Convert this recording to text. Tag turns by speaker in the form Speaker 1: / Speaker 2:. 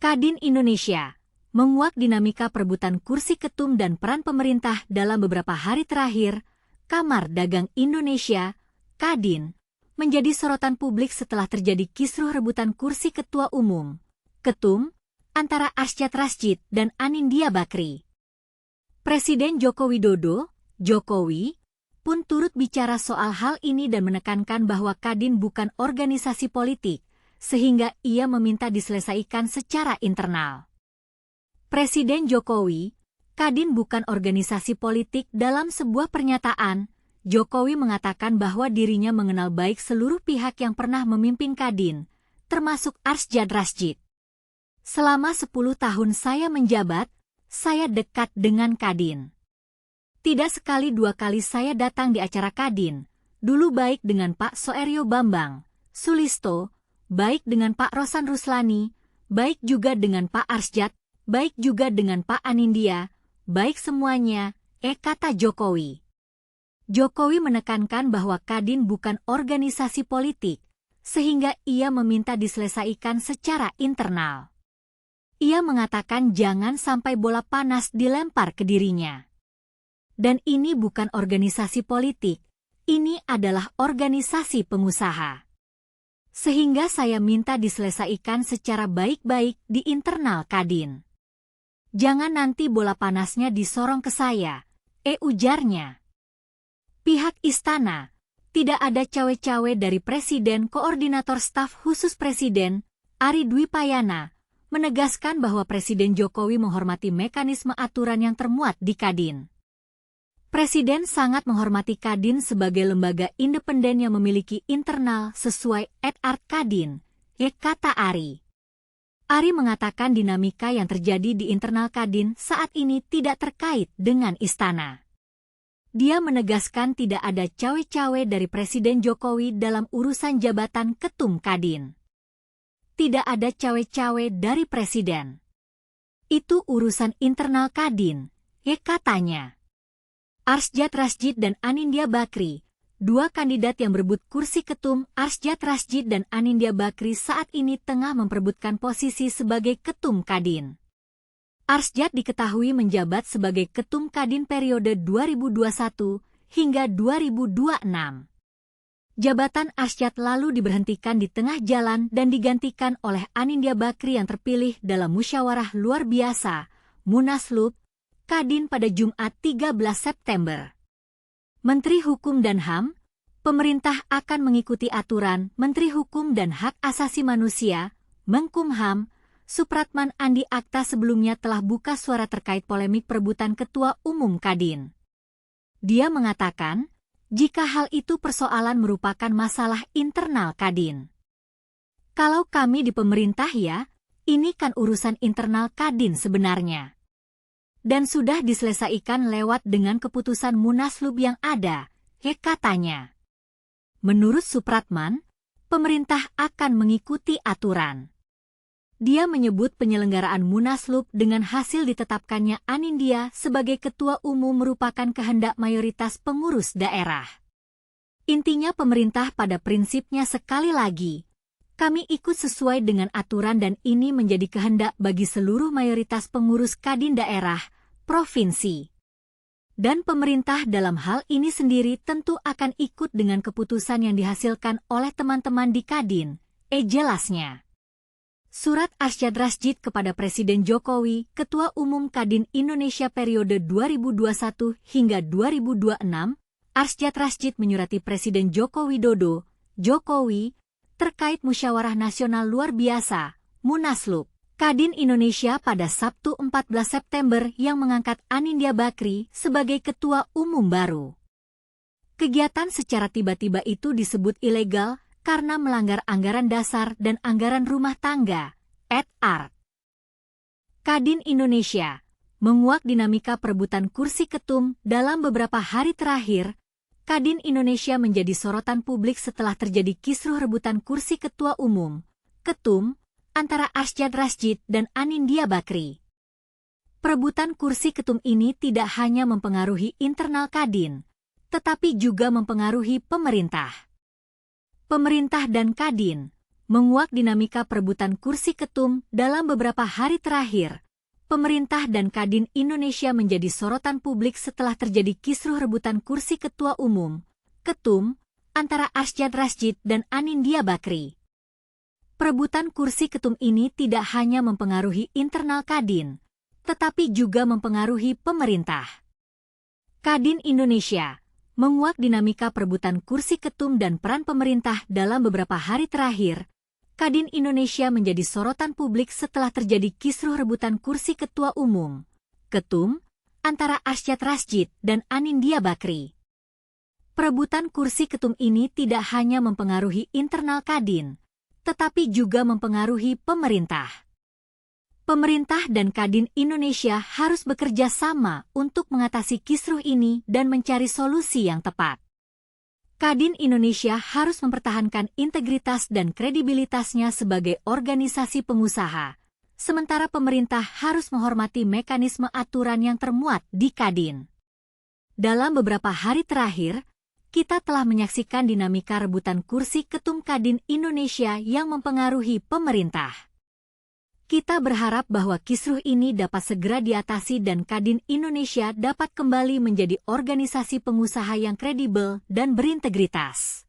Speaker 1: Kadin Indonesia menguak dinamika perebutan kursi ketum dan peran pemerintah dalam beberapa hari terakhir. Kamar Dagang Indonesia, Kadin, menjadi sorotan publik setelah terjadi kisruh rebutan kursi ketua umum, ketum, antara Arsyad Rashid dan Anindya Bakri. Presiden Joko Widodo, Jokowi, pun turut bicara soal hal ini dan menekankan bahwa Kadin bukan organisasi politik, sehingga ia meminta diselesaikan secara internal. Presiden Jokowi, Kadin bukan organisasi politik. Dalam sebuah pernyataan, Jokowi mengatakan bahwa dirinya mengenal baik seluruh pihak yang pernah memimpin Kadin, termasuk Arsyad Rashid. Selama 10 tahun saya menjabat, saya dekat dengan Kadin. Tidak sekali dua kali saya datang di acara Kadin, dulu baik dengan Pak Soeryo Bambang Sulisto, baik dengan Pak Rosan Ruslani, baik juga dengan Pak Arsyad, baik juga dengan Pak Anindya, baik semuanya, kata Jokowi. Jokowi menekankan bahwa Kadin bukan organisasi politik, sehingga ia meminta diselesaikan secara internal. Ia mengatakan jangan sampai bola panas dilempar ke dirinya. Dan ini bukan organisasi politik, ini adalah organisasi pengusaha. Sehingga saya minta diselesaikan secara baik-baik di internal Kadin. Jangan nanti bola panasnya disorong ke saya, ujarnya. Pihak istana, tidak ada cawe-cawe dari Presiden. Koordinator Staf Khusus Presiden, Ari Dwi Payana, menegaskan bahwa Presiden Jokowi menghormati mekanisme aturan yang termuat di Kadin. Presiden sangat menghormati Kadin sebagai lembaga independen yang memiliki internal sesuai etat Kadin, kata Ari. Ari mengatakan dinamika yang terjadi di internal Kadin saat ini tidak terkait dengan istana. Dia menegaskan tidak ada cawe-cawe dari Presiden Jokowi dalam urusan jabatan ketum Kadin. Tidak ada cawe-cawe dari Presiden. Itu urusan internal Kadin, katanya. Arsyad Rashid dan Anindya Bakri, dua kandidat yang berebut kursi ketum. Arsyad Rashid dan Anindya Bakri saat ini tengah memperebutkan posisi sebagai ketum Kadin. Arsyad diketahui menjabat sebagai ketum Kadin periode 2021 hingga 2026. Jabatan Arsyad lalu diberhentikan di tengah jalan dan digantikan oleh Anindya Bakri yang terpilih dalam musyawarah luar biasa, Munaslup, Kadin pada Jumat 13 September. Menteri Hukum dan HAM, pemerintah akan mengikuti aturan Menteri Hukum dan Hak Asasi Manusia, Menkumham, Supratman Andi Akta sebelumnya telah buka suara terkait polemik perebutan Ketua Umum Kadin. Dia mengatakan, jika hal itu persoalan merupakan masalah internal Kadin. Kalau kami di pemerintah ya, ini kan urusan internal Kadin sebenarnya. Dan sudah diselesaikan lewat dengan keputusan Munaslup yang ada, katanya. Menurut Supratman, pemerintah akan mengikuti aturan. Dia menyebut penyelenggaraan Munaslup dengan hasil ditetapkannya Anindya sebagai ketua umum merupakan kehendak mayoritas pengurus daerah. Intinya pemerintah pada prinsipnya sekali lagi, kami ikut sesuai dengan aturan dan ini menjadi kehendak bagi seluruh mayoritas pengurus Kadin daerah, provinsi. Dan pemerintah dalam hal ini sendiri tentu akan ikut dengan keputusan yang dihasilkan oleh teman-teman di Kadin, jelasnya. Surat Arsyad Rashid kepada Presiden Jokowi, Ketua Umum Kadin Indonesia periode 2021 hingga 2026, Arsyad Rashid menyurati Presiden Joko Widodo, Jokowi, terkait Musyawarah Nasional Luar Biasa, Munaslup, Kadin Indonesia pada Sabtu 14 September yang mengangkat Anindya Bakri sebagai Ketua Umum baru. Kegiatan secara tiba-tiba itu disebut ilegal karena melanggar anggaran dasar dan anggaran rumah tangga, (AR). Kadin Indonesia menguak dinamika perebutan kursi ketum dalam beberapa hari terakhir. Kadin Indonesia menjadi sorotan publik setelah terjadi kisruh rebutan kursi ketua umum, ketum, antara Arsyad Rashid dan Anindya Bakri. Perebutan kursi ketum ini tidak hanya mempengaruhi internal Kadin, tetapi juga mempengaruhi pemerintah. Pemerintah dan Kadin menguak dinamika perebutan kursi ketum dalam beberapa hari terakhir. Pemerintah dan Kadin Indonesia menjadi sorotan publik setelah terjadi kisruh rebutan kursi ketua umum, ketum, antara Arsyad Rashid dan Anindya Bakri. Perebutan kursi ketum ini tidak hanya mempengaruhi internal Kadin, tetapi juga mempengaruhi pemerintah. Kadin Indonesia menguak dinamika perebutan kursi ketum dan peran pemerintah dalam beberapa hari terakhir. Kadin Indonesia menjadi sorotan publik setelah terjadi kisruh rebutan kursi ketua umum, ketum, antara Arsyad Rashid dan Anindya Bakri. Perebutan kursi ketum ini tidak hanya mempengaruhi internal Kadin, tetapi juga mempengaruhi pemerintah. Pemerintah dan Kadin Indonesia harus bekerja sama untuk mengatasi kisruh ini dan mencari solusi yang tepat. Kadin Indonesia harus mempertahankan integritas dan kredibilitasnya sebagai organisasi pengusaha, sementara pemerintah harus menghormati mekanisme aturan yang termuat di Kadin. Dalam beberapa hari terakhir, kita telah menyaksikan dinamika rebutan kursi ketum Kadin Indonesia yang mempengaruhi pemerintah. Kita berharap bahwa kisruh ini dapat segera diatasi dan Kadin Indonesia dapat kembali menjadi organisasi pengusaha yang kredibel dan berintegritas.